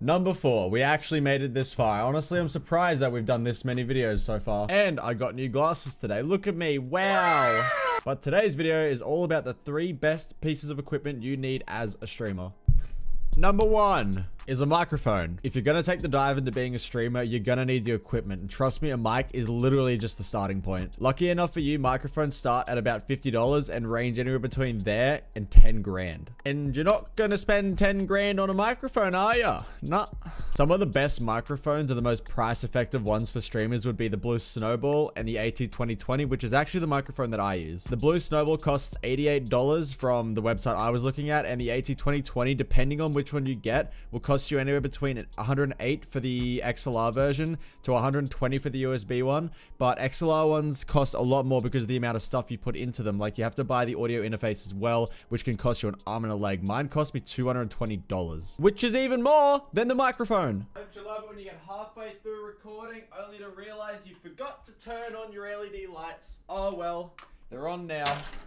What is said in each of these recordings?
Number 4, we actually made it this far. Honestly, I'm surprised that we've done this many videos so far. And I got new glasses today. Look at me, wow. But today's video is all about the 3 best pieces of equipment you need as a streamer. Number 1 is a microphone. If you're gonna take the dive into being a streamer, you're gonna need the equipment. And trust me, a mic is literally just the starting point. Lucky enough for you, microphones start at about $50 and range anywhere between there and 10 grand. And you're not gonna spend 10 grand on a microphone, are ya? Nah. Some of the best microphones or the most price effective ones for streamers would be the Blue Snowball and the AT2020, which is actually the microphone that I use. The Blue Snowball costs $88 from the website I was looking at, and the AT2020, depending on which one you get, will cost you anywhere between $108 for the XLR version to $120 for the USB one. But XLR ones cost a lot more because of the amount of stuff you put into them. Like, you have to buy the audio interface as well, which can cost you an arm and a leg. Mine cost me $220, which is even more than the microphone. Don't you love it when you get halfway through recording only to realize you forgot to turn on your LED lights? Oh well. They're on now.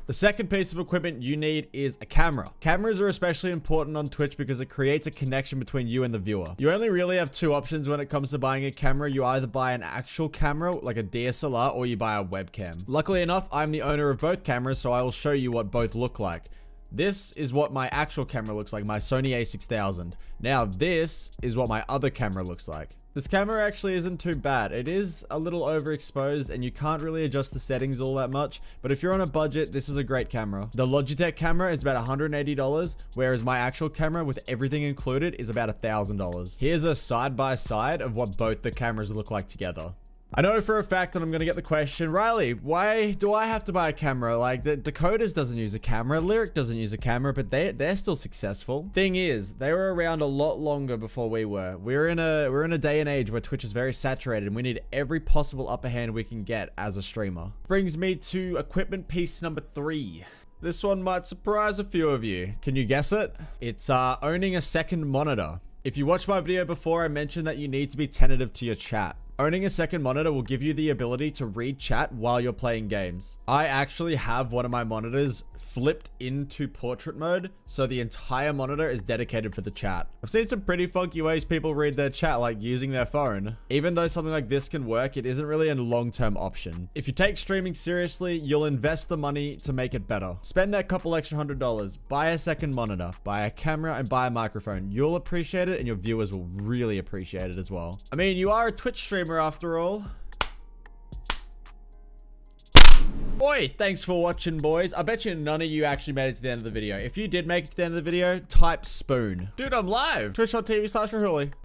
The second piece of equipment you need is a camera. Cameras are especially important on Twitch because it creates a connection between you and the viewer. You only really have 2 options when it comes to buying a camera. You either buy an actual camera, like a DSLR, or you buy a webcam. Luckily enough, I'm the owner of both cameras, so I will show you what both look like. This is what my actual camera looks like, my Sony a6000. Now, this is what my other camera looks like. This camera actually isn't too bad. It is a little overexposed and you can't really adjust the settings all that much, but if you're on a budget, this is a great camera. The Logitech camera is about $180, whereas my actual camera with everything included is about $1,000. Here's a side-by-side of what both the cameras look like together. I know for a fact that I'm going to get the question, Riley, why do I have to buy a camera? Like, the Dakotaz doesn't use a camera, Lyric doesn't use a camera, but they're still successful. Thing is, they were around a lot longer before we were. We're in a day and age where Twitch is very saturated and we need every possible upper hand we can get as a streamer. Brings me to equipment piece number 3. This one might surprise a few of you. Can you guess it? It's owning a second monitor. If you watched my video before, I mentioned that you need to be tentative to your chat. Owning a second monitor will give you the ability to read chat while you're playing games. I actually have one of my monitors flipped into portrait mode, so the entire monitor is dedicated for the chat. I've seen some pretty funky ways people read their chat, like using their phone. Even though something like this can work, it isn't really a long-term option. If you take streaming seriously, you'll invest the money to make it better. Spend that couple extra $100, buy a second monitor, buy a camera, and buy a microphone. You'll appreciate it, and your viewers will really appreciate it as well. I mean, you are a Twitch streamer after all. Oi, thanks for watching, boys. I bet you none of you actually made it to the end of the video. If you did make it to the end of the video, type spoon. Dude, I'm live. Twitch.tv/Rahuli.